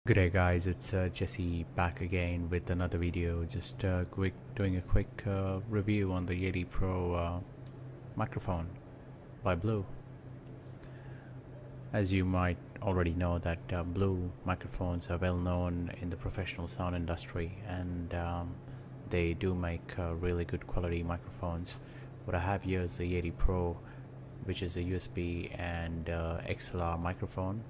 Good day guys, it's Jesse back again with another video. Just doing a quick review on the Yeti Pro microphone by Blue. As you might already know that Blue microphones are well known in the professional sound industry, and they do make really good quality microphones. What I have here is the Yeti Pro, which is a USB and XLR microphone.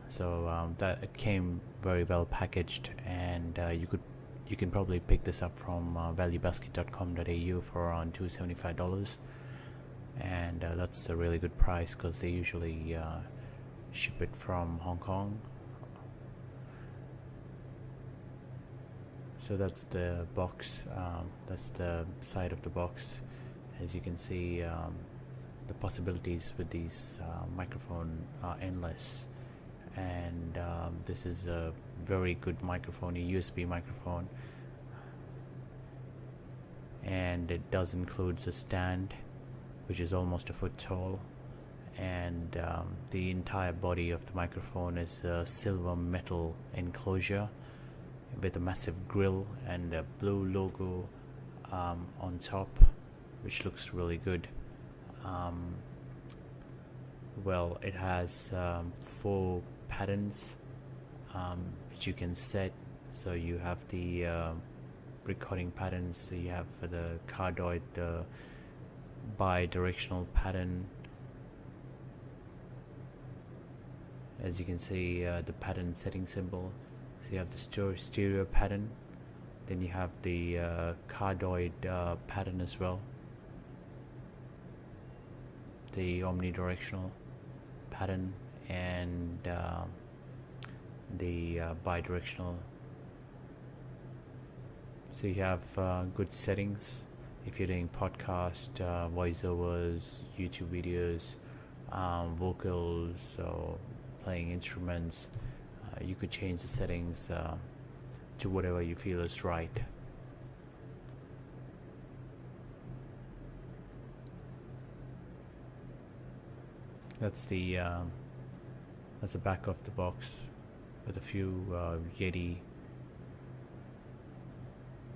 So that it came very well packaged, and you can probably pick this up from valuebasket.com.au for around $275, and that's a really good price because they usually ship it from Hong Kong. So that's the box, that's the side of the box. As you can see, the possibilities with these microphone are endless. And this is a very good microphone, a USB microphone, and it does include a stand which is almost a foot tall, and the entire body of the microphone is a silver metal enclosure with a massive grill and a blue logo on top, which looks really good. Well, it has 4 patterns which you can set. So you have the recording patterns, so you have the cardioid, the bi-directional pattern. As you can see, the pattern setting symbol. So you have the stereo pattern, then you have the cardioid pattern as well, the omnidirectional pattern, and the bi-directional. So you have good settings if you're doing podcast, voiceovers, YouTube videos, vocals, or playing instruments. You could change the settings to whatever you feel is right. That's the back of the box with a few Yeti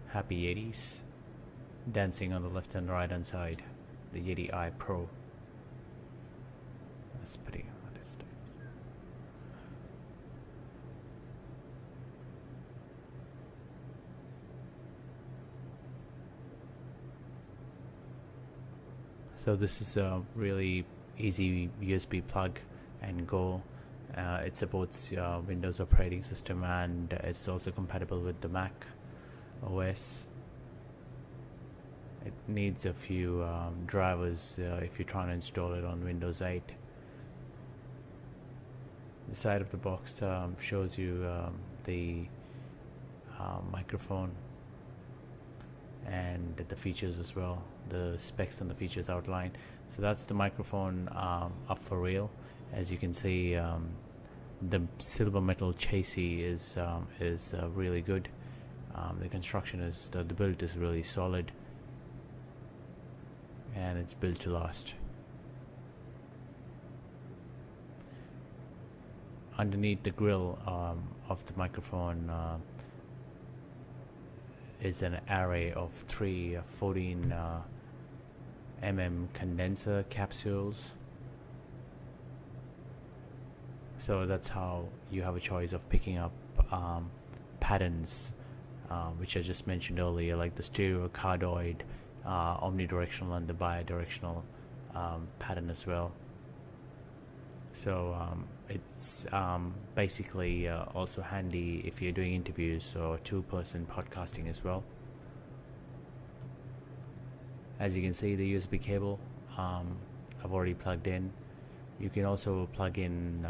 happy Yetis dancing on the left and right hand side. The Yeti Pro. That's pretty modest. So this is a really easy USB plug and go. It supports Windows operating system, and it's also compatible with the Mac OS. It needs a few drivers if you're trying to install it on Windows 8. The side of the box shows you the microphone and the features as well, the specs and the features outlined. So that's the microphone up for real. As you can see, the silver metal chassis is really good. The construction is, the build is really solid, and it's built to last. Underneath the grill of the microphone is an array of 3 14 condenser capsules. So that's how you have a choice of picking up patterns which I just mentioned earlier, like the stereo, cardioid, omnidirectional, and the bi-directional pattern as well. So it's basically also handy if you're doing interviews or 2-person podcasting as well. As you can see, the USB cable I've already plugged in. You can also plug in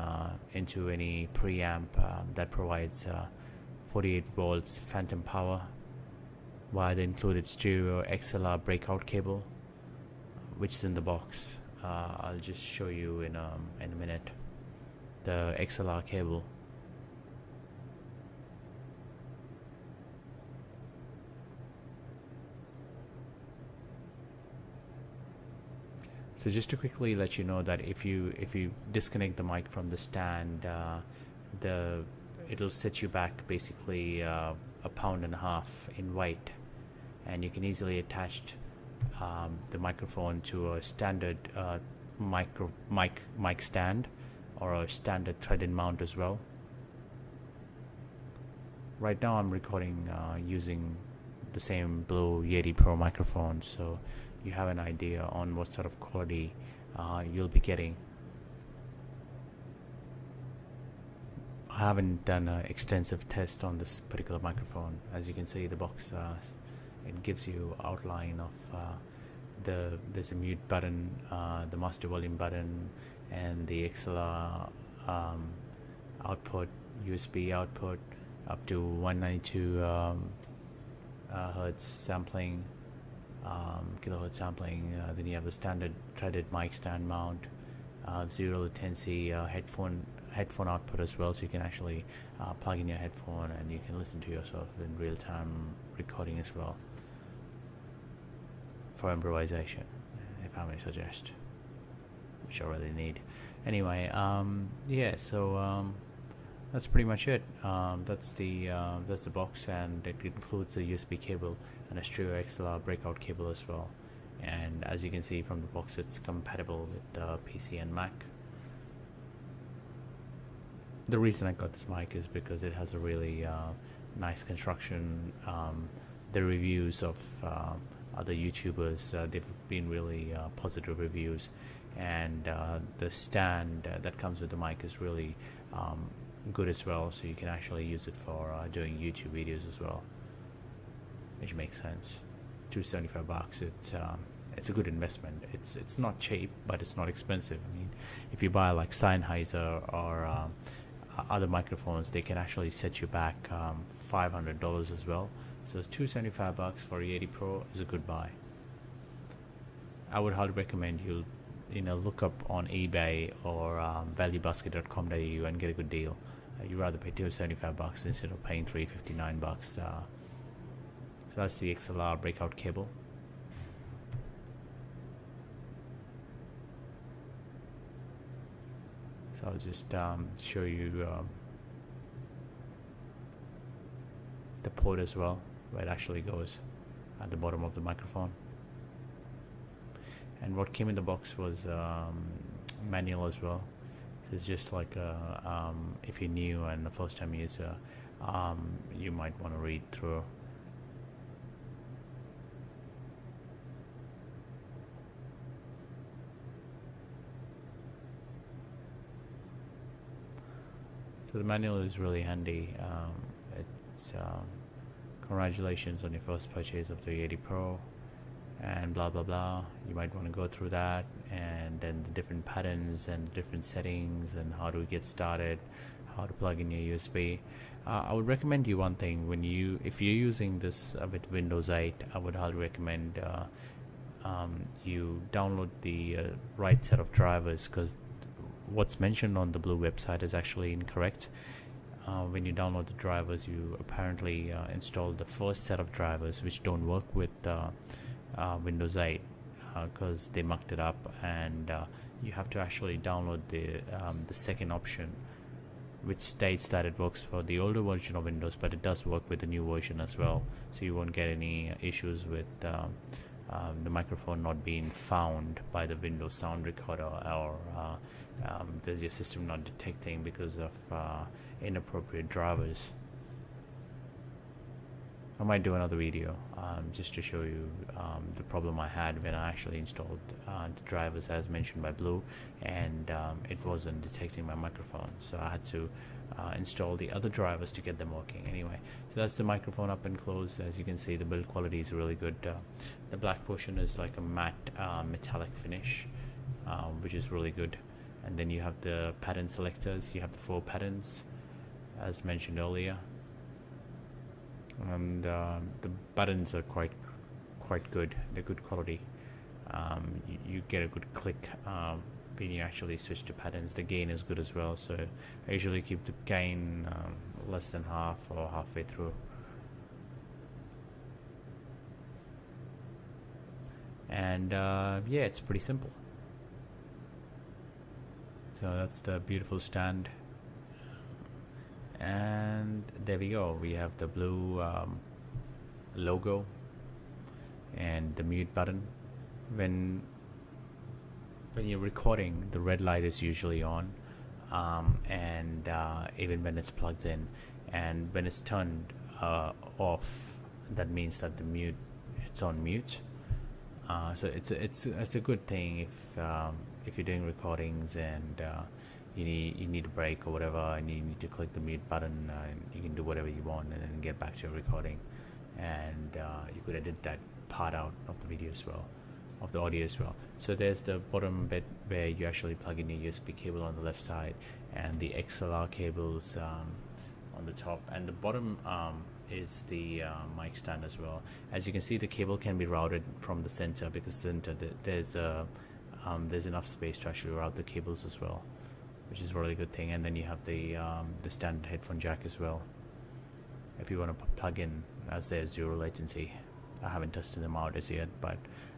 into any preamp that provides 48 volts phantom power via the included stereo XLR breakout cable, which is in the box. I'll just show you in a minute the XLR cable. So just to quickly let you know that if you disconnect the mic from the stand, it'll set you back basically a pound and a half in weight, and you can easily attach the microphone to a standard mic stand or a standard threaded mount as well. Right now I'm recording using the same Blue Yeti Pro microphone, so you have an idea on what sort of quality you'll be getting. I haven't done an extensive test on this particular microphone. As you can see, the box it gives you outline of there's a mute button, the master volume button, and the XLR output, USB output up to 192 hertz sampling, kilohertz sampling. Then you have the standard threaded mic stand mount, zero latency headphone output as well, so you can actually plug in your headphone and you can listen to yourself in real-time recording as well for improvisation, if I may suggest, which I really need. Anyway, yeah, so that's pretty much it. That's the box, and it includes a USB cable and a stereo XLR breakout cable as well. And as you can see from the box, it's compatible with PC and Mac. The reason I got this mic is because it has a really nice construction. The reviews of other YouTubers, they've been really positive reviews, and the stand that comes with the mic is really good as well, so you can actually use it for doing YouTube videos as well, which makes sense. $275, it's a good investment. It's not cheap, but it's not expensive. I mean, if you buy like Sennheiser or other microphones, they can actually set you back $500 as well. So $275 for Yeti Pro is a good buy. I would highly recommend you look up on eBay or valuebasket.com.au and get a good deal. You'd rather pay $275 instead of paying $359. So that's the XLR breakout cable. So I'll just show you the port as well, where it actually goes at the bottom of the microphone. And what came in the box was manual as well. So it's just like if you're new and a first time user, you might want to read through. So the manual is really handy. It's congratulations on your first purchase of the Yeti Pro, and blah blah blah. You might want to go through that, and then the different patterns and different settings and how to get started, how to plug in your USB. I would recommend you one thing. If you're using this with Windows 8, I would highly recommend you download the right set of drivers, because what's mentioned on the Blue website is actually incorrect. When you download the drivers, you apparently install the first set of drivers, which don't work with Windows 8, because they mucked it up, and you have to actually download the second option, which states that it works for the older version of Windows, but it does work with the new version as well, so you won't get any issues with the microphone not being found by the Windows sound recorder, or there's your system not detecting because of inappropriate drivers. I might do another video just to show you the problem I had when I actually installed the drivers as mentioned by Blue, and it wasn't detecting my microphone, so I had to install the other drivers to get them working. Anyway, so that's the microphone up and close. As you can see, the build quality is really good. The black portion is like a matte metallic finish, which is really good. And then you have the pattern selectors. You have the 4 patterns as mentioned earlier, and the buttons are quite good. They're good quality. You get a good click when you actually switch to patterns. The gain is good as well, so I usually keep the gain less than half or halfway through. And yeah, it's pretty simple. So that's the beautiful stand, And there we go, we have the blue logo and the mute button. When you're recording, the red light is usually on, and even when it's plugged in, and when it's turned off, that means that it's on mute. So it's a good thing if you're doing recordings and you need a break or whatever, and you need to click the mute button, and you can do whatever you want and then get back to your recording, and you could edit that part out of the video as well, of the audio as well. So there's the bottom bit where you actually plug in your USB cable on the left side, and the XLR cables on the top, and the bottom is the mic stand as well. As you can see, the cable can be routed from the center, because there's enough space to actually route the cables as well, which is a really good thing. And then you have the standard headphone jack as well, if you want to plug in, as there's zero latency. I haven't tested them out as yet, but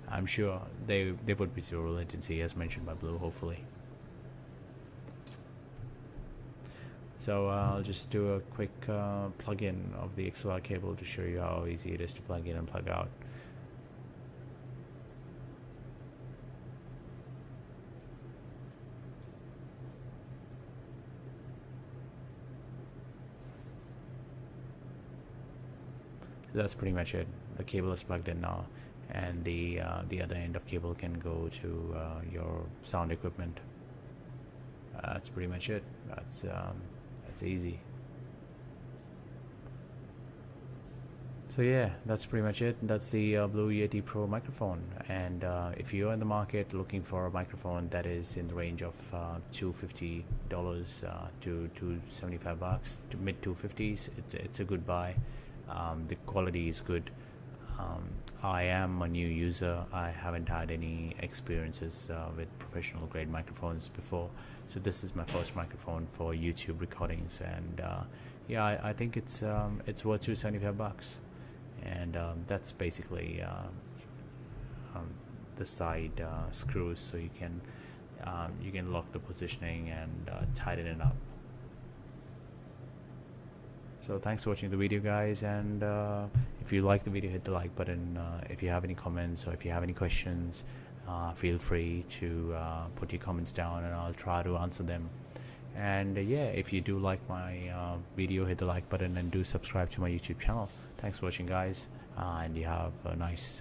I'm sure they would be zero latency, as mentioned by Blue, hopefully. So I'll just do a quick plug-in of the XLR cable to show you how easy it is to plug in and plug out. So that's pretty much it. The cable is plugged in now, and the other end of cable can go to your sound equipment. That's pretty much it. That's easy. So yeah, that's pretty much it. That's the Blue Yeti Pro microphone. And if you're in the market looking for a microphone that is in the range of $250 to $275 to mid 250s, it's a good buy. The quality is good. I am a new user. I haven't had any experiences with professional grade microphones before, so this is my first microphone for YouTube recordings, and yeah, I think it's worth $275, and that's basically the side screws, so you can lock the positioning and tighten it up. So thanks for watching the video, guys, and if you like the video, hit the like button. If you have any comments or if you have any questions, feel free to put your comments down, and I'll try to answer them. And yeah, if you do like my video, hit the like button and do subscribe to my YouTube channel. Thanks for watching, guys, and you have a nice